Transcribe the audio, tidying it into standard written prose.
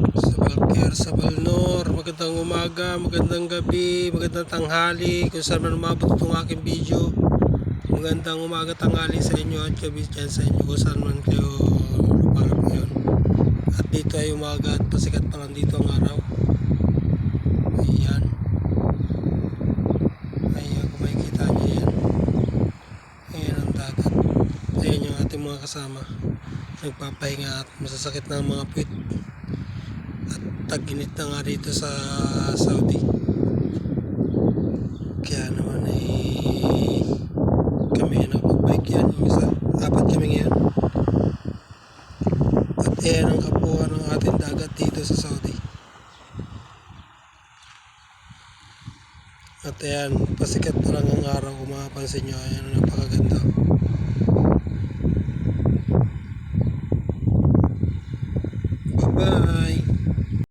Sa Balker, sa Balnor, magandang umaga, magandang gabi, magandang tanghali kung saan man umabot itong aking video. Magandang umaga, tanghali sa inyo at gabi dyan sa inyo kung saan man kayo lumalap ngayon. At dito ay umaga at pasikat pa lang dito ang araw. Ayan, ayan kung makikita nyo yan. Ayan ang dagat. Ayan yung ating mga kasama, nagpapahinga at masasakit na ang mga puwit. At tag-init na nga dito sa Saudi. Kaya naman kami nakapag-bike yan. Yung isa, apat kami ngayon. At ayan ang kabuuan ng ating dagat dito sa Saudi. At ayan, pasikat na lang ang araw kung makapansin nyo. Ayan, napakaganda.